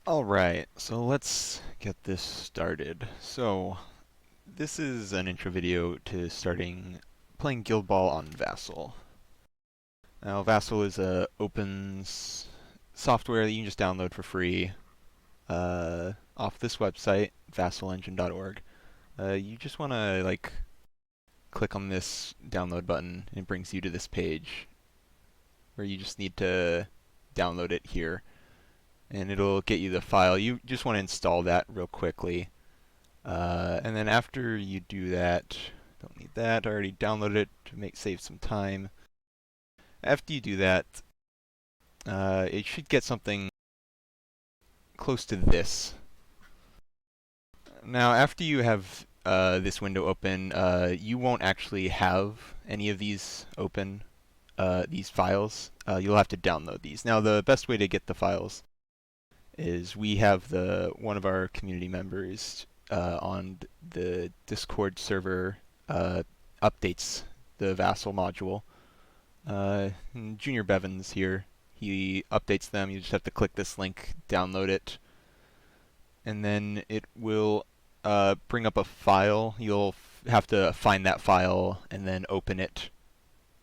Alright, so let's get this started. So, this is an intro video to starting playing Guild Ball on Vassal. Now, Vassal is a software that you can just download for free off this website, vassalengine.org. You just want to click on this download button, and it brings you to this page where you just need to download it here, and it'll get you the file. You just want to install that real quickly. And then after you do that, don't need that, I already downloaded it to save some time. After you do that, it should get something close to this. Now, after you have this window open, you won't actually have any of these open, these files. You'll have to download these. Now, the best way to get the files is we have one of our community members on the Discord server updates the Vassal module. Junior Bevan's here. He updates them. You just have to click this link, download it, and then it will bring up a file. You'll have to find that file and then open it,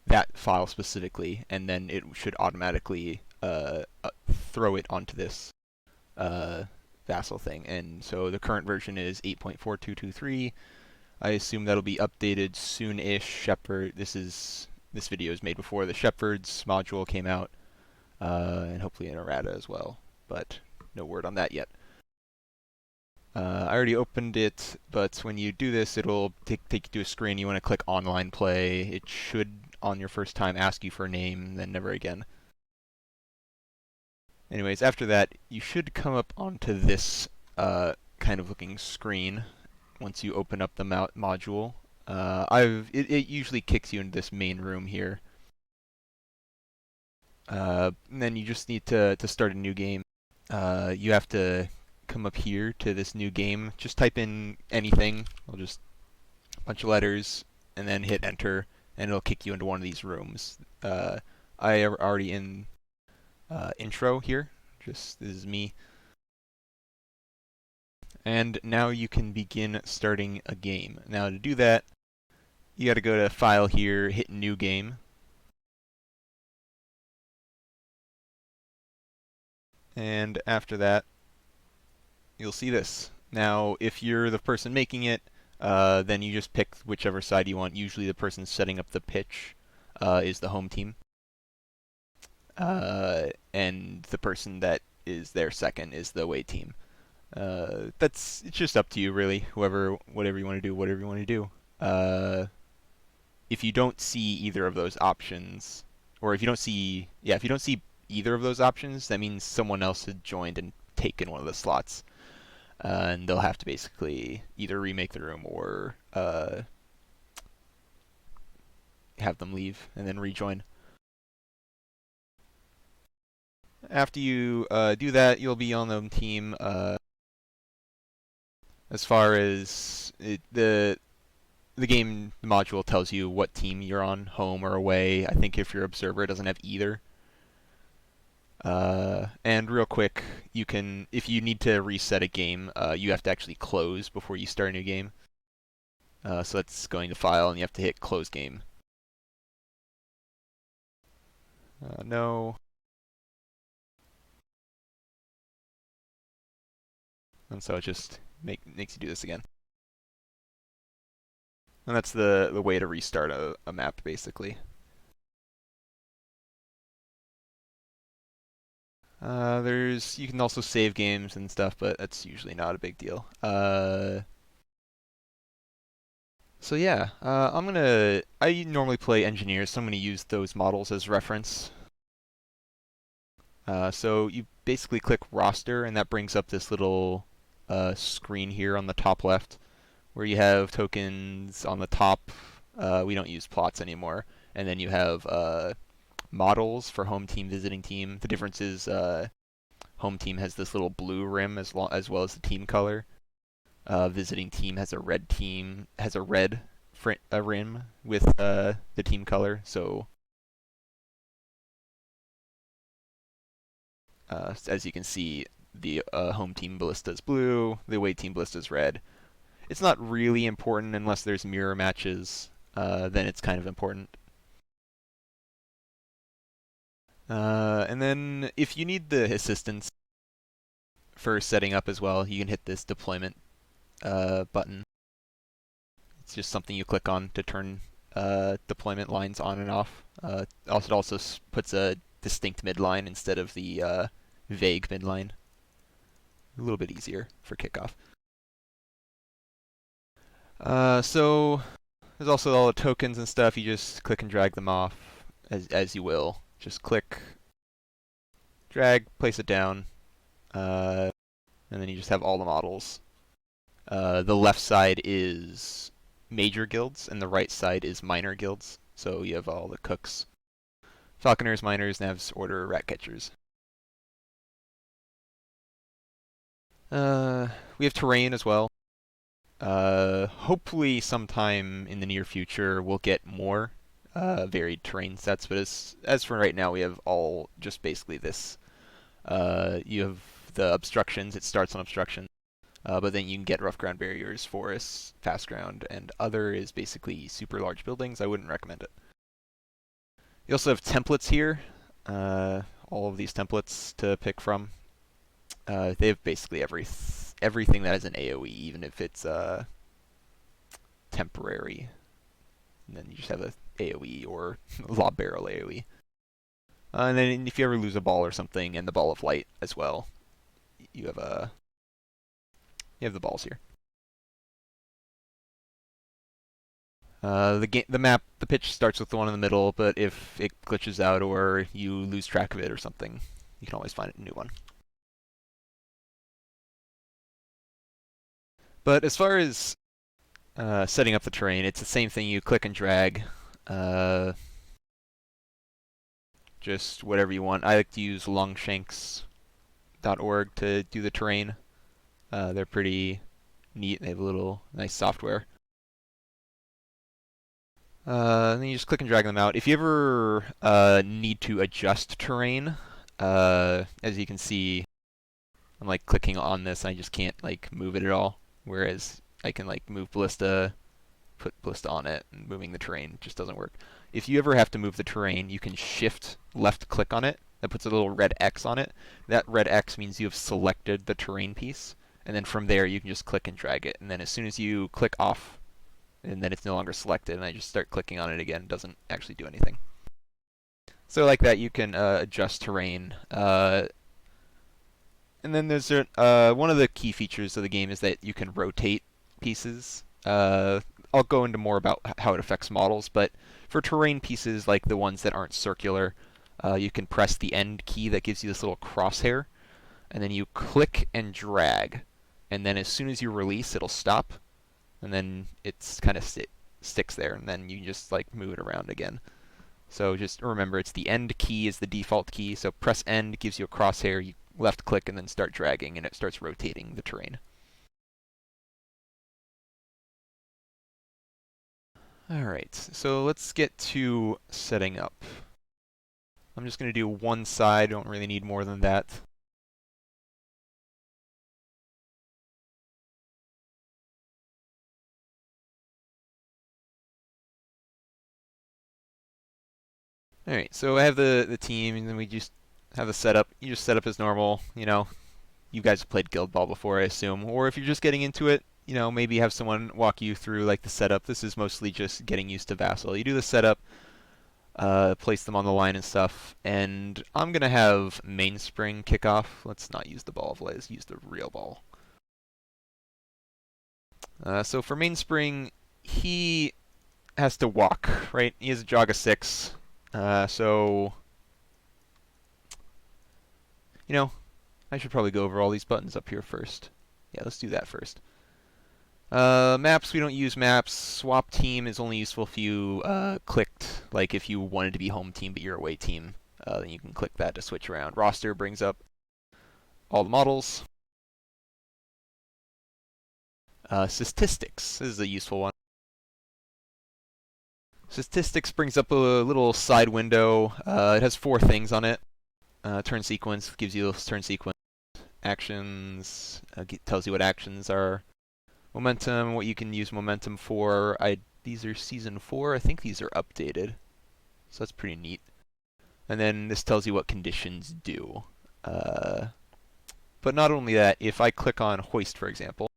that file specifically, and then it should automatically throw it onto this Vassal thing. And so the current version is 8.4223. I assume that'll be updated soon-ish. Shepherd, this video is made before the Shepherds module came out, and hopefully an errata as well, but no word on that yet. I already opened it, but when you do this, it'll take you to a screen. You want to click online play. It should, on your first time, ask you for a name, then never again. Anyways, after that, you should come up onto this kind of looking screen once you open up the module. It usually kicks you into this main room here. And then you just need to start a new game. You have to come up here to this new game. Just type in anything. I'll just a bunch of letters and then hit enter, and it'll kick you into one of these rooms. I am already in intro here. This is me. And now you can begin starting a game. Now to do that, you got to go to File here, hit New Game. And after that, you'll see this. Now, if you're the person making it, then you just pick whichever side you want. Usually the person setting up the pitch is the home team. And the person that is their second is the away team. It's just up to you, really. Whatever you want to do, whatever you want to do. If you don't see either of those options, or if you don't see either of those options, that means someone else had joined and taken one of the slots, and they'll have to basically either remake the room or have them leave and then rejoin. After you do that, you'll be on the home team. As far as the game module tells you what team you're on, home or away. I think if you're observer, it doesn't have either. And real quick, if you need to reset a game, you have to actually close before you start a new game. So that's going to File, and you have to hit Close Game. No. And so it just makes you do this again. And that's the way to restart a map, basically. You can also save games and stuff, but that's usually not a big deal. So yeah, I normally play engineers, so I'm gonna use those models as reference. So you basically click roster, and that brings up this little screen here on the top left, where you have tokens on the top. We don't use plots anymore. And then you have models for home team, visiting team. The difference is home team has this little blue rim as well as the team color. Visiting team has a red rim with the team color. So as you can see, the home team ballista is blue, the away team ballista is red. It's not really important unless there's mirror matches, then it's kind of important. And then if you need the assistance for setting up as well, you can hit this deployment button. It's just something you click on to turn deployment lines on and off. It also puts a distinct midline instead of the vague midline. A little bit easier for kickoff. So there's also all the tokens and stuff. You just click and drag them off as you will. Just click, drag, place it down, and then you just have all the models. The left side is major guilds, and the right side is minor guilds. So you have all the cooks, falconers, miners, navs, order, rat catchers. We have terrain as well. Hopefully sometime in the near future we'll get more varied terrain sets, but as for right now we have all just basically this. You have the obstructions, it starts on obstruction, but then you can get rough ground barriers, forests, fast ground, and other is basically super large buildings. I wouldn't recommend it. You also have templates here, all of these templates to pick from. They have basically everything that is an AoE, even if it's temporary. And then you just have a AoE or lob barrel AoE. And then if you ever lose a ball or something, and the ball of light as well, you have the balls here. The pitch starts with the one in the middle, but if it glitches out or you lose track of it or something, you can always find a new one. But as far as setting up the terrain, it's the same thing. You click and drag, just whatever you want. I like to use longshanks.org to do the terrain. They're pretty neat. They have a little nice software. And then you just click and drag them out. If you ever need to adjust terrain, as you can see, I'm like clicking on this, and I just can't like move it at all. Whereas I can like move ballista, put ballista on it, and moving the terrain just doesn't work. If you ever have to move the terrain, you can shift left click on it. That puts a little red X on it. That red X means you have selected the terrain piece, and then from there you can just click and drag it. And then as soon as you click off, and then it's no longer selected, and I just start clicking on it again, it doesn't actually do anything. So like that, you can adjust terrain. And then there's one of the key features of the game is that you can rotate pieces. I'll go into more about how it affects models, but for terrain pieces like the ones that aren't circular, you can press the end key that gives you this little crosshair, and then you click and drag, and then as soon as you release, it'll stop, and then it's kind of sticks there, and then you just like move it around again. So just remember, it's the end key is the default key, so press end gives you a crosshair, you left click and then start dragging, and it starts rotating the terrain. Alright, so let's get to setting up. I'm just going to do one side, don't really need more than that. Alright, so I have the team, and then we just have the setup. You just set up as normal, you know. You guys have played Guild Ball before, I assume. Or if you're just getting into it, you know, maybe have someone walk you through like the setup. This is mostly just getting used to Vassal. You do the setup, place them on the line and stuff, and I'm going to have Mainspring kick off. Let's not use the ball of light, let's use the real ball. So for Mainspring, he has to walk, right? He has a jog of 6. So, you know, I should probably go over all these buttons up here first. Yeah, let's do that first. Maps, we don't use maps. Swap team is only useful if you clicked, like if you wanted to be home team but you're away team, then you can click that to switch around. Roster brings up all the models. Statistics, this is a useful one. Statistics brings up a little side window. It has 4 things on it. Turn sequence gives you a turn sequence. Actions tells you what actions are. Momentum, what you can use momentum for. These are season 4. I think these are updated, so that's pretty neat. And then this tells you what conditions do. But not only that, if I click on hoist, for example,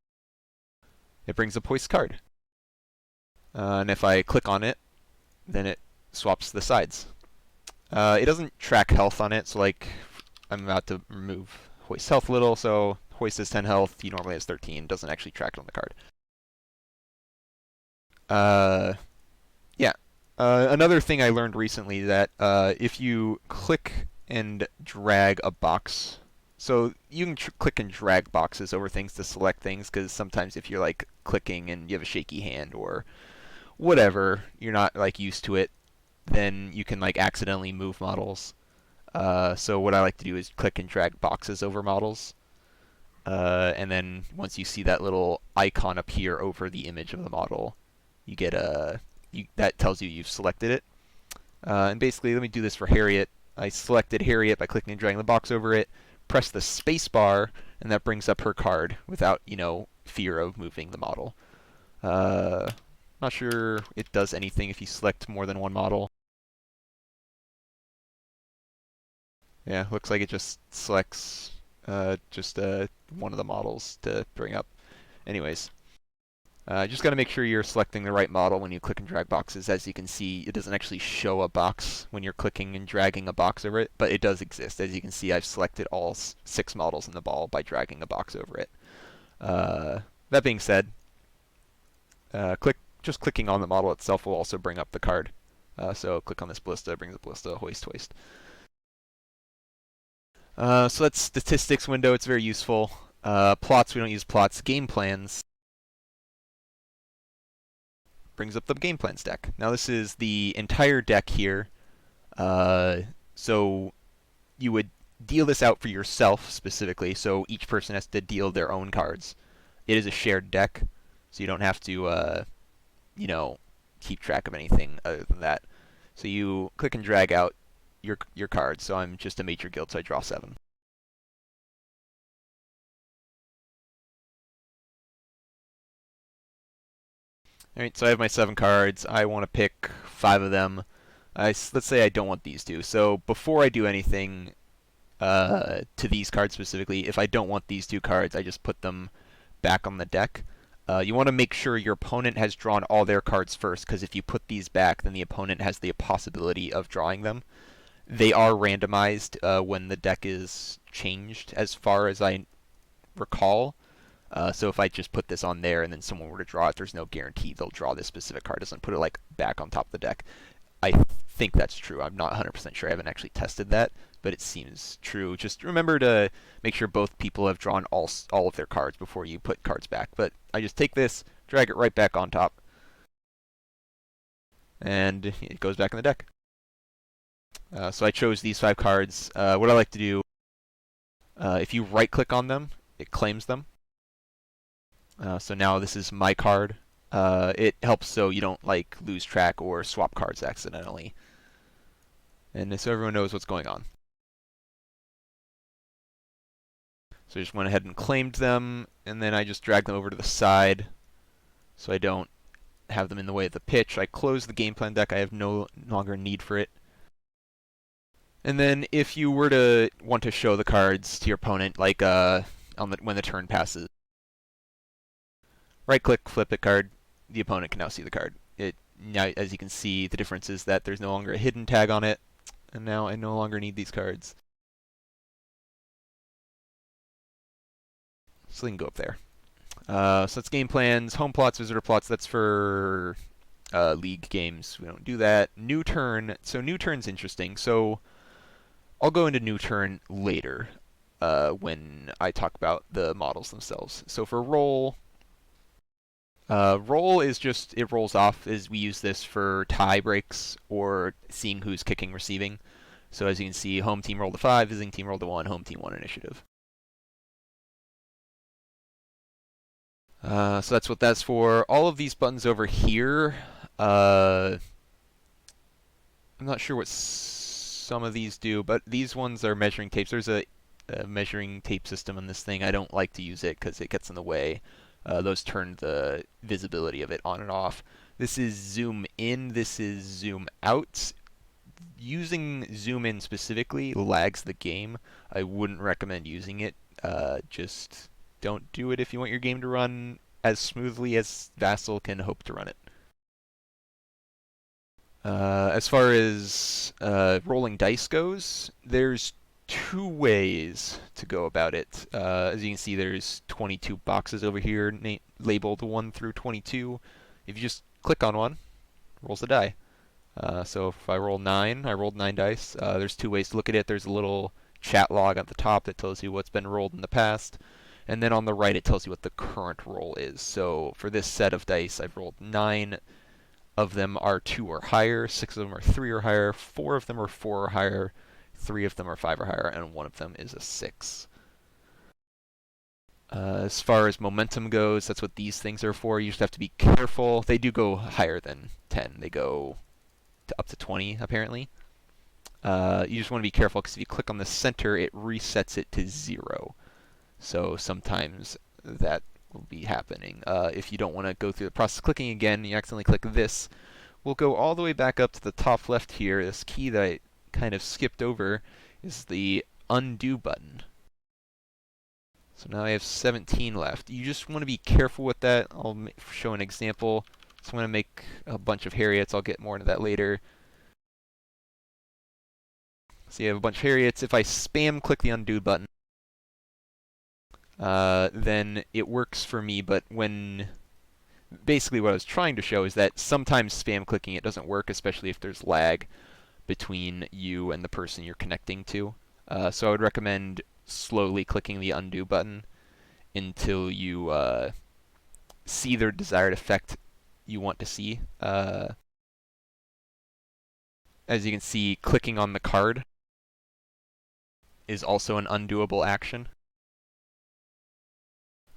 it brings up hoist card. And if I click on it, then it swaps the sides. It doesn't track health on it, so like I'm about to remove hoist health a little, so hoist has 10 health, he normally has 13, doesn't actually track it on the card. Yeah. Another thing I learned recently that if you click and drag a box, so you can click and drag boxes over things to select things, because sometimes if you're like clicking and you have a shaky hand or whatever, you're not like used to it, then you can like accidentally move models. So what I like to do is click and drag boxes over models. And then once you see that little icon appear over the image of the model, you get that tells you you've selected it. And basically, let me do this for Harriet. I selected Harriet by clicking and dragging the box over it, press the space bar, and that brings up her card without, fear of moving the model. Not sure it does anything if you select more than one model. Yeah, looks like it just selects one of the models to bring up. Anyways, just got to make sure you're selecting the right model when you click and drag boxes. As you can see, it doesn't actually show a box when you're clicking and dragging a box over it, but it does exist. As you can see, I've selected all 6 models in the ball by dragging a box over it. That being said, just clicking on the model itself will also bring up the card. So click on this ballista, brings up ballista, hoist, hoist. So that's statistics window. It's very useful. Plots, we don't use plots. Game plans brings up the game plans deck. Now this is the entire deck here. So you would deal this out for yourself specifically. So each person has to deal their own cards. It is a shared deck, so you don't have to, keep track of anything other than that. So you click and drag out your cards. So I'm just a major guild, so I draw 7. Alright, so I have my 7 cards. I want to pick 5 of them. Let's say I don't want these 2. So before I do anything to these cards specifically, if I don't want these 2 cards, I just put them back on the deck. You want to make sure your opponent has drawn all their cards first, because if you put these back, then the opponent has the possibility of drawing them. They are randomized when the deck is changed, as far as I recall. So if I just put this on there and then someone were to draw it, there's no guarantee they'll draw this specific card. It doesn't put it like back on top of the deck. I think that's true. I'm not 100% sure. I haven't actually tested that, but it seems true. Just remember to make sure both people have drawn all of their cards before you put cards back. But I just take this, drag it right back on top, and it goes back in the deck. So I chose these 5 cards. What I like to do, if you right-click on them, it claims them. So now this is my card. It helps so you don't like lose track or swap cards accidentally. And so everyone knows what's going on. So I just went ahead and claimed them, and then I just dragged them over to the side so I don't have them in the way of the pitch. I close the game plan deck. I have no longer need for it. And then if you were to want to show the cards to your opponent, like when the turn passes, right-click, flip it card. The opponent can now see the card. Now, as you can see, the difference is that there's no longer a hidden tag on it, and now I no longer need these cards. So they can go up there. So that's game plans, home plots, visitor plots. That's for league games. We don't do that. New turn. So new turn's interesting. So I'll go into new turn later when I talk about the models themselves. So for roll, roll is just, it rolls off, as we use this for tie breaks or seeing who's kicking, receiving. So as you can see, home team rolled a 5, visiting team rolled a 1, home team won initiative. So that's what that's for. All of these buttons over here, I'm not sure what some of these do, but these ones are measuring tapes. There's a measuring tape system on this thing. I don't like to use it because it gets in the way. Those turn the visibility of it on and off. This is zoom in, this is zoom out. Using zoom in specifically lags the game. I wouldn't recommend using it. Just don't do it if you want your game to run as smoothly as Vassal can hope to run it. As far as rolling dice goes, there's two ways to go about it. As you can see, there's 22 boxes over here labeled 1 through 22. If you just click on one, rolls a die. So if I roll 9, I rolled 9 dice. There's two ways to look at it. There's a little chat log at the top that tells you what's been rolled in the past. And then on the right, it tells you what the current roll is. So for this set of dice, I've rolled 9 of them are 2 or higher, 6 of them are 3 or higher, 4 of them are 4 or higher, 3 of them are 5 or higher, and 1 of them is a 6. As far as momentum goes, that's what these things are for. You just have to be careful. They do go higher than 10. They go up to 20, apparently. You just want to be careful because if you click on the center, it resets it to 0. So sometimes that will be happening. If you don't want to go through the process of clicking again, you accidentally click this. We'll go all the way back up to the top left here. This key that I kind of skipped over is the undo button. So now I have 17 left. You just want to be careful with that. I'll show an example. So I'm going to make a bunch of Harriets. I'll get more into that later. So you have a bunch of Harriets. If I spam click the undo button, then it works for me, but basically what I was trying to show is that sometimes spam clicking it doesn't work, especially if there's lag between you and the person you're connecting to. So I would recommend slowly clicking the undo button until you see the desired effect you want to see. As you can see, clicking on the card is also an undoable action.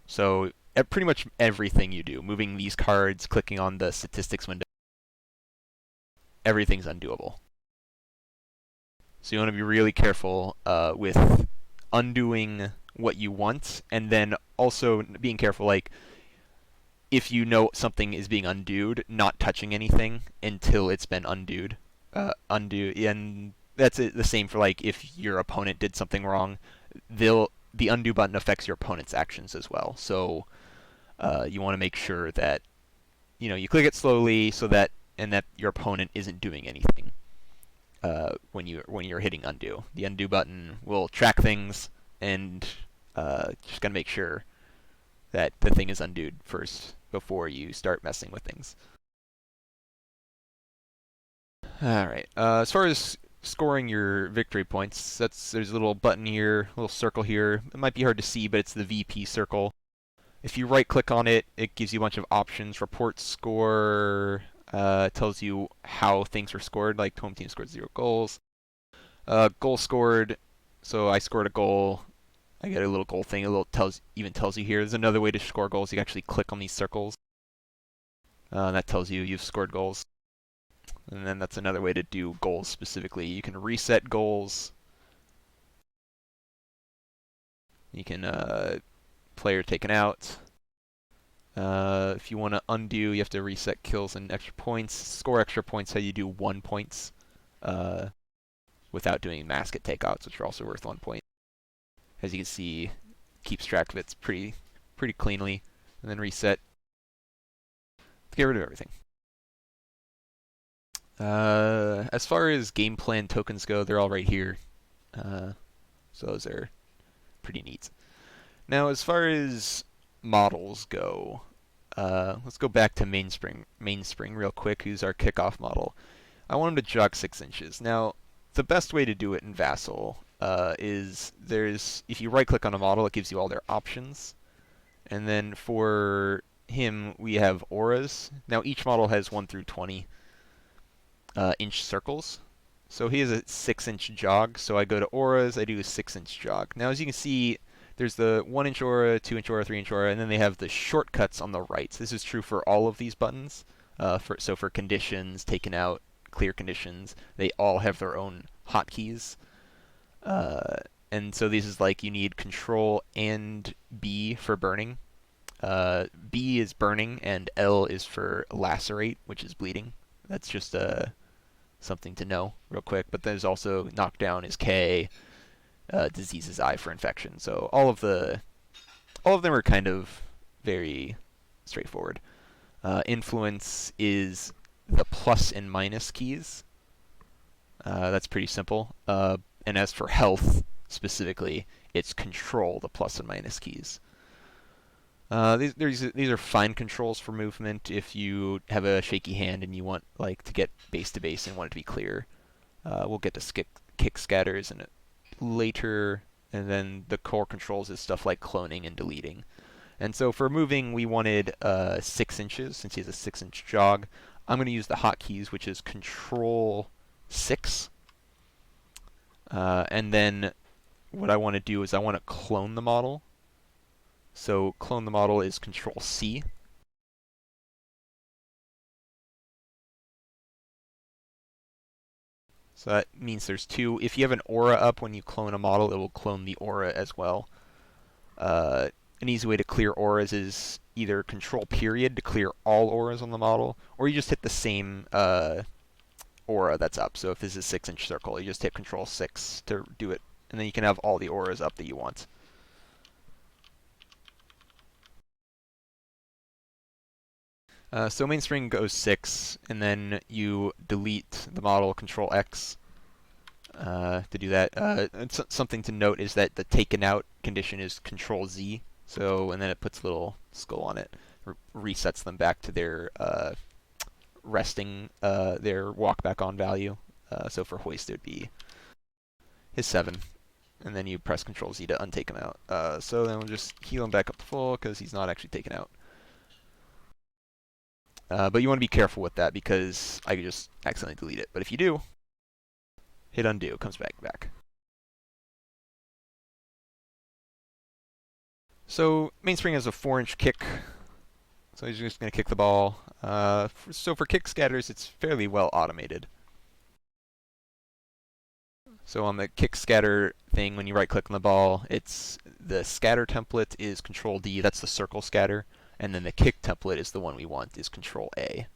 So pretty much everything you do, moving these cards, clicking on the statistics window, everything's undoable. So you want to be really careful with undoing what you want, and then also being careful, like, if you know something is being undoed, not touching anything until it's been undoed. And that's the same for, like, if your opponent did something wrong, the undo button affects your opponent's actions as well. So you want to make sure that you click it slowly so that your opponent isn't doing anything when you're hitting undo. The undo button will track things, and just gotta make sure that the thing is undoed first before you start messing with things. All right. As far as scoring your victory points, there's a little button here, a little circle here. It might be hard to see, but it's the VP circle. If you right-click on it, it gives you a bunch of options. Report score tells you how things were scored, like home team scored 0 goals. Goal scored, so I scored a goal. I get a little goal thing. Even tells you here. There's another way to score goals. You can actually click on these circles. That tells you you've scored goals. And then that's another way to do goals specifically. You can reset goals. You can player taken out. If you want to undo, you have to reset kills and extra points. Score extra points how you do 1 points without doing basket takeouts, which are also worth 1 point. As you can see, keeps track of it pretty cleanly. And then reset to get rid of everything. As far as game plan tokens go, they're all right here. So those are pretty neat. Now, as far as models go, let's go back to Mainspring real quick, who's our kickoff model. I want him to jog 6 inches. Now, the best way to do it in Vassal is if you right-click on a model, it gives you all their options. And then for him, we have auras. Now, each model has 1 through 20 inch circles. So he has a 6-inch jog. So I go to auras, I do a 6-inch jog. Now, as you can see, there's the 1-inch aura, 2-inch aura, 3-inch aura, and then they have the shortcuts on the right. This is true for all of these buttons. So for conditions, taken out, clear conditions, they all have their own hotkeys. And so this is like you need control and B for burning. B is burning, and L is for lacerate, which is bleeding. That's just something to know real quick. But there's also knockdown is K, disease is I for infection. So all of them are kind of very straightforward. Influence is the plus and minus keys. That's pretty simple. And as for health specifically, it's control, the plus and minus keys. These are fine controls for movement. If you have a shaky hand and you want like to get base to base and want it to be clear, we'll get to kick scatters and later. And then the core controls is stuff like cloning and deleting. And so for moving, we wanted 6 inches since he has a 6-inch jog. I'm going to use the hotkeys, which is Control 6. And then what I want to do is I want to clone the model. So clone the model is Control C. So that means there's 2. If you have an aura up when you clone a model, it will clone the aura as well. An easy way to clear auras is either Control period to clear all auras on the model, or you just hit the same aura that's up. So if this is a 6-inch circle, you just hit Control 6 to do it, and then you can have all the auras up that you want. So Mainspring goes 6, and then you delete the model Control X to do that. Something to note is that the taken out condition is Control Z. So, and then it puts a little skull on it, resets them back to their resting, their walk back on value. So for hoist, it would be his 7. And then you press Control Z to untake him out. So then we'll just heal him back up to full because he's not actually taken out. But you want to be careful with that because I could just accidentally delete it. But if you do, hit undo, it comes back. So Mainspring has a 4-inch kick, so he's just going to kick the ball. So for kick scatters, it's fairly well automated. So on the kick scatter thing, when you right-click on the ball, it's the scatter template is Control D, that's the circle scatter, and then the kick template is the one we want, is Control A.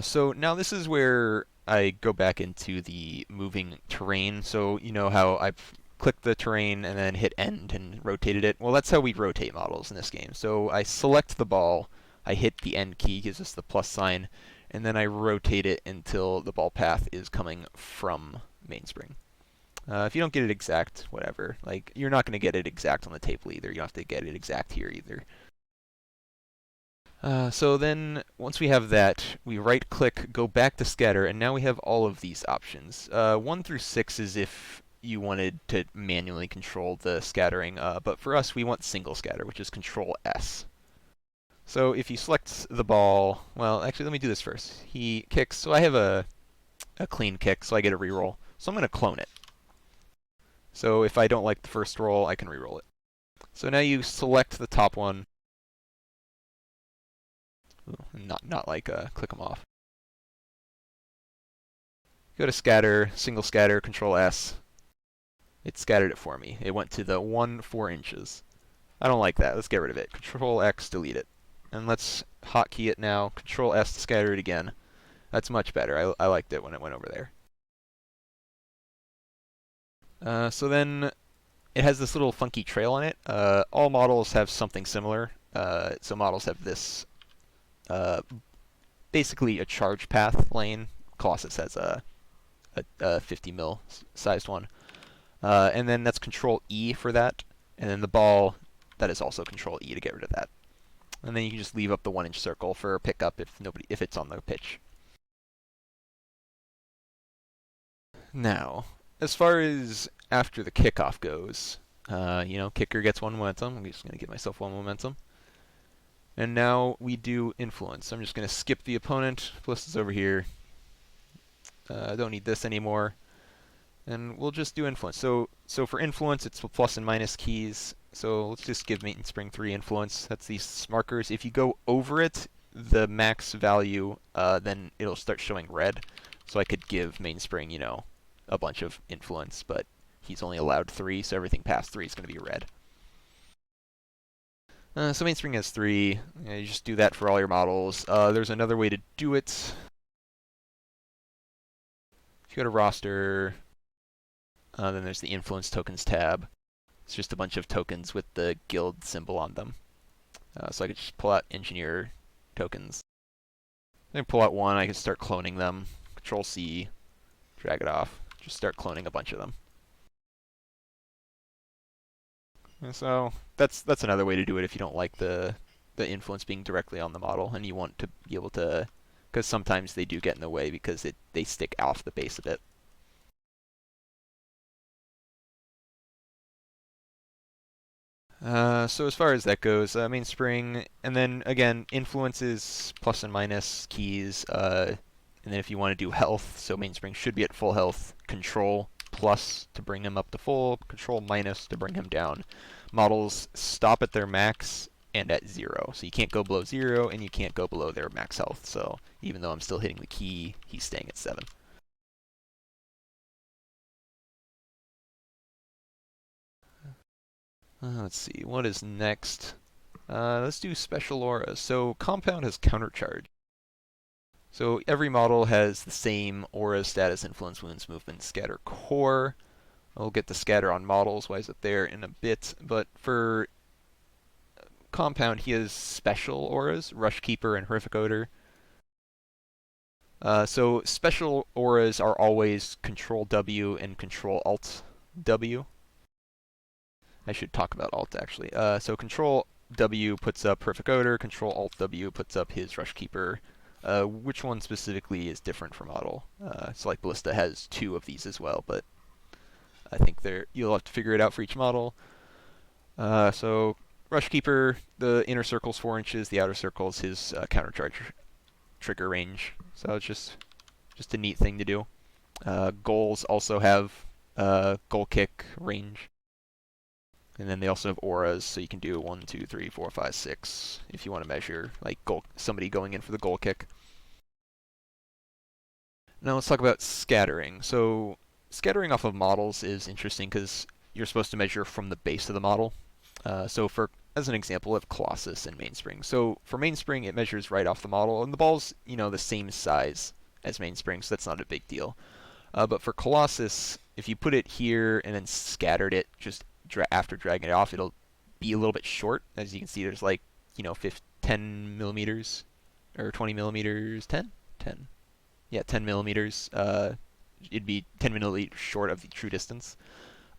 So now this is where I go back into the moving terrain. So you know how I've clicked the terrain and then hit end and rotated it? Well, that's how we rotate models in this game. So I select the ball, I hit the end key, gives us the plus sign, and then I rotate it until the ball path is coming from Mainspring. If you don't get it exact, whatever. Like, you're not going to get it exact on the table either. You don't have to get it exact here either. So then, once we have that, we right-click, go back to scatter, and now we have all of these options. 1 through 6 is if you wanted to manually control the scattering, but for us, we want single scatter, which is Control S. So if you select the ball, well, actually, let me do this first. He kicks, so I have a clean kick, so I get a reroll. So I'm going to clone it. So if I don't like the first roll, I can reroll it. So now you select the top one. Not like click them off. Go to scatter, single scatter, Control S. It scattered it for me. It went to the 4 inches. I don't like that. Let's get rid of it. Control X, delete it. And let's hotkey it now. Control S to scatter it again. That's much better. I liked it when it went over there. So then it has this little funky trail on it. All models have something similar. So models have this basically a charge path lane. Colossus has a 50 mil sized one. And then that's Control E for that. And then the ball, that is also Control E to get rid of that. And then you can just leave up the 1-inch circle for pickup if it's on the pitch. Now, as far as after the kickoff goes, kicker gets 1 momentum. I'm just going to give myself 1 momentum. And now we do influence. I'm just going to skip the opponent. Plus is over here. I don't need this anymore. And we'll just do influence. So for influence, it's the plus and minus keys. So let's just give Mainspring 3 influence. That's these markers. If you go over it, the max value, then it'll start showing red. So I could give Mainspring, a bunch of influence, but he's only allowed 3, so everything past 3 is going to be red. So Mainspring has 3. You just do that for all your models. There's another way to do it. If you go to roster, then there's the influence tokens tab. It's just a bunch of tokens with the guild symbol on them. So I could just pull out engineer tokens. Then pull out one, I can start cloning them. Control C, drag it off. Just start cloning a bunch of them. And so that's another way to do it if you don't like the influence being directly on the model and you want to be able to, because sometimes they do get in the way because they stick off the base a bit. So as far as that goes, Mainspring, and then again, influences plus and minus keys, and then if you want to do health, so Mainspring should be at full health, control plus to bring him up to full, control minus to bring him down. Models stop at their max and at 0, so you can't go below 0 and you can't go below their max health, so even though I'm still hitting the key, he's staying at 7. Let's see, what is next? Let's do special auras. So compound has countercharge. So every model has the same aura, status, influence, wounds, movement, scatter, core. I'll get the scatter on models, why is it there, in a bit. But for compound, he has special auras, Rush Keeper and Horrific Odor. So special auras are always Control W and Control Alt W. I should talk about Alt actually. So Control W puts up Perfect Odor, Control Alt W puts up his Rush Keeper. Which one specifically is different for model? So like Ballista has 2 of these as well, but I think you'll have to figure it out for each model. So Rush Keeper, the inner circle's 4 inches, the outer circle's his countercharge trigger range. So it's just a neat thing to do. Goals also have goal kick range. And then they also have auras, so you can do 1, 2, 3, 4, 5, 6 if you want to measure like somebody going in for the goal kick. Now let's talk about scattering. So scattering off of models is interesting because you're supposed to measure from the base of the model. So as an example, of Colossus and Mainspring. So for Mainspring, it measures right off the model, and the ball's the same size as Mainspring, so that's not a big deal. But for Colossus, if you put it here and then scattered it just after dragging it off, it'll be a little bit short. As you can see, there's like 10 millimeters or 20 millimeters, 10, yeah, 10 millimeters. It'd be 10 millimeters short of the true distance.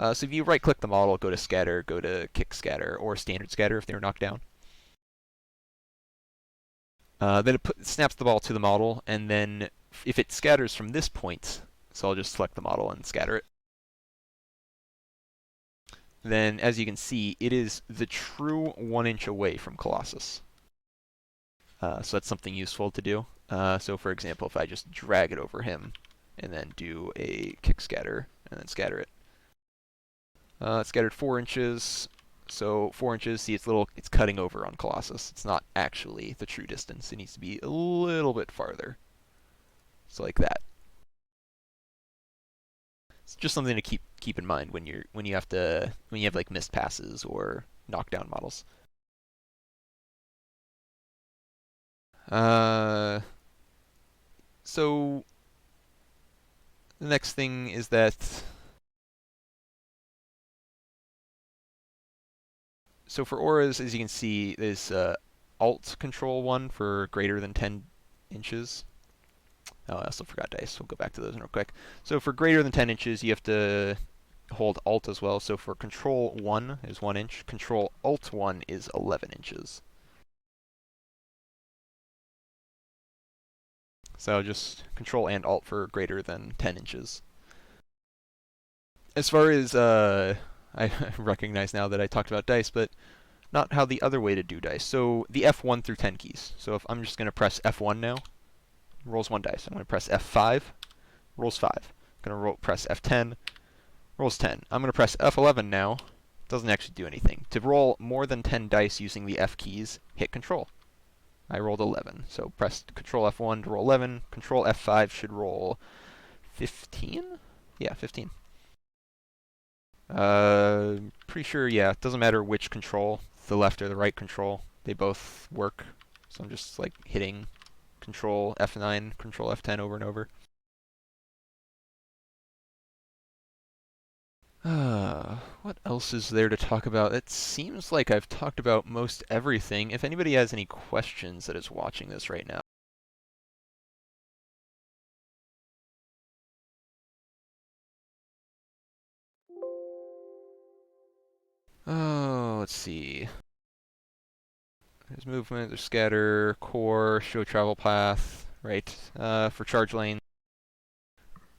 So if you right-click the model, go to Scatter, go to Kick Scatter, or Standard Scatter if they were knocked down. Then it snaps the ball to the model, and then if it scatters from this point, so I'll just select the model and scatter it. Then, as you can see, it is the true 1 inch away from Colossus. So that's something useful to do. So for example, if I just drag it over him, and then do a Kick Scatter, and then scatter it. It's scattered 4 inches, so 4 inches, see it's cutting over on Colossus. It's not actually the true distance. It needs to be a little bit farther. So like that. It's just something to keep in mind when you have like missed passes or knockdown models. So the next thing is that so for auras, as you can see, there's Alt Control 1 for greater than 10 inches. Oh, I also forgot dice. We'll go back to those real quick. So for greater than 10 inches, you have to hold Alt as well. So for Control 1 is 1 inch. Control Alt 1 is 11 inches. So just Control and Alt for greater than 10 inches. As far as, I recognize now that I talked about dice, but not how the other way to do dice. So the F1 through 10 keys. So if I'm just going to press F1 now, rolls 1 dice. I'm going to press F5, rolls 5. I'm going to press F10, rolls 10. I'm going to press F11 now. Doesn't actually do anything. To roll more than 10 dice using the F keys, hit Control. I rolled 11. So press Control F1 to roll 11. Control F5 should roll 15? Yeah, 15. Pretty sure, yeah, it doesn't matter which control, the left or the right control, they both work. So I'm just like hitting Control F9, Control F10 over and over. What else is there to talk about? It seems like I've talked about most everything. If anybody has any questions that is watching this right now. Oh, let's see. There's movement, there's scatter, core, show travel path, right? For charge lane,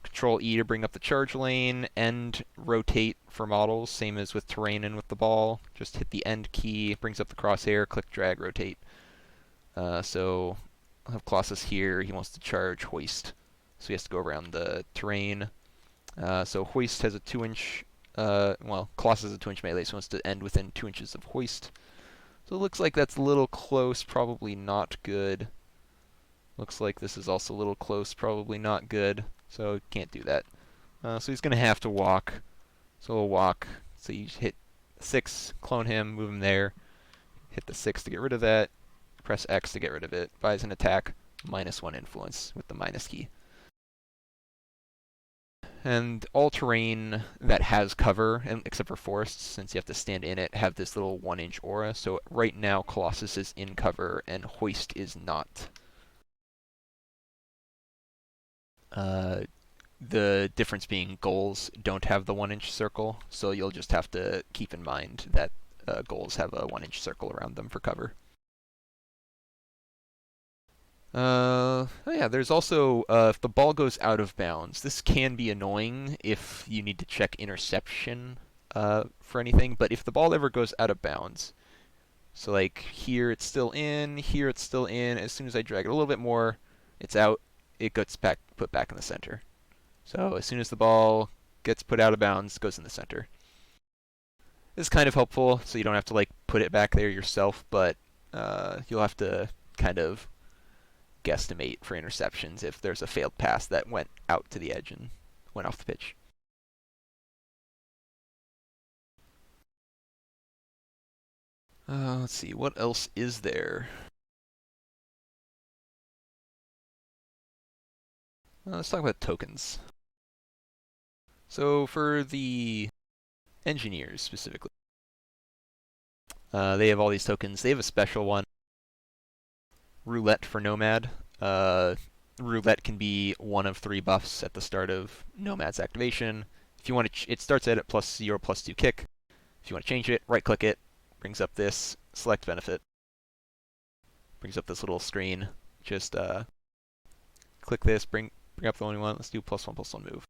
Control E to bring up the charge lane, end rotate for models, same as with terrain and with the ball. Just hit the end key, brings up the crosshair, click, drag, rotate. So I'll have Colossus here. He wants to charge hoist, so he has to go around the terrain. So hoist has a 2-inch. Well, Colossus has a 2-inch melee, so he wants to end within 2 inches of hoist. So it looks like that's a little close, probably not good. Looks like this is also a little close, probably not good. So can't do that. So he's gonna have to walk. So we'll walk. So you hit 6, clone him, move him there. Hit the 6 to get rid of that. Press X to get rid of it. Buys an attack, -1 influence with the minus key. And all terrain that has cover, except for forests, since you have to stand in it, have this little 1-inch aura. So right now, Colossus is in cover and Hoist is not. The difference being goals don't have the 1-inch circle, so you'll just have to keep in mind that goals have a 1-inch circle around them for cover. Oh yeah, there's also, if the ball goes out of bounds, this can be annoying if you need to check interception for anything, but if the ball ever goes out of bounds, so like here it's still in, here it's still in, as soon as I drag it a little bit more, it's out, it gets put back in the center. So as soon as the ball gets put out of bounds, it goes in the center. This is kind of helpful, so you don't have to like put it back there yourself, but you'll have to kind of guesstimate for interceptions if there's a failed pass that went out to the edge and went off the pitch. Let's see, what else is there? Let's talk about tokens. So for the engineers specifically, they have all these tokens. They have a special one, Roulette for Nomad. Roulette can be one of 3 buffs at the start of Nomad's activation. If you want to, it starts at +0/+2 kick. If you want to change it, right-click it, brings up this select benefit, brings up this little screen. Just click this, bring up the one you want. Let's do +1/+1 move.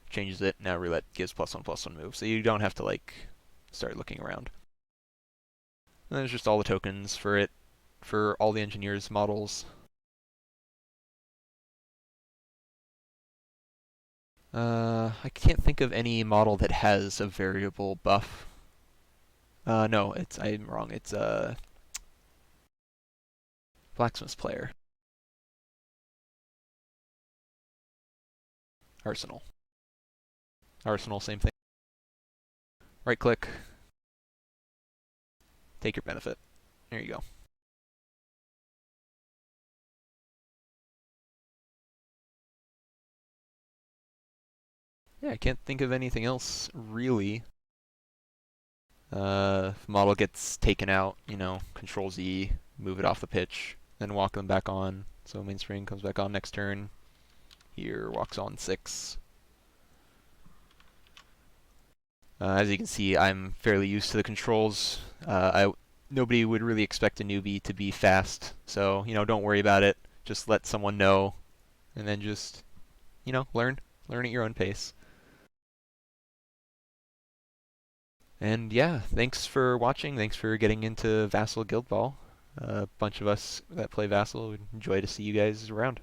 Changes it. Now roulette gives +1/+1 move, so you don't have to like start looking around. And there's just all the tokens for it, for all the engineers models. I can't think of any model that has a variable buff. No, I'm wrong. It's Blacksmith's player. Arsenal. Arsenal, same thing. Right click, take your benefit. There you go. Yeah, I can't think of anything else really. If model gets taken out, Control Z, move it off the pitch, then walk them back on. So Mainspring comes back on next turn. Here, walks on 6. As you can see, I'm fairly used to the controls. Nobody would really expect a newbie to be fast, so don't worry about it. Just let someone know, and then just learn at your own pace. And yeah, thanks for watching. Thanks for getting into Vassal Guild Ball. A bunch of us that play Vassal would enjoy to see you guys around.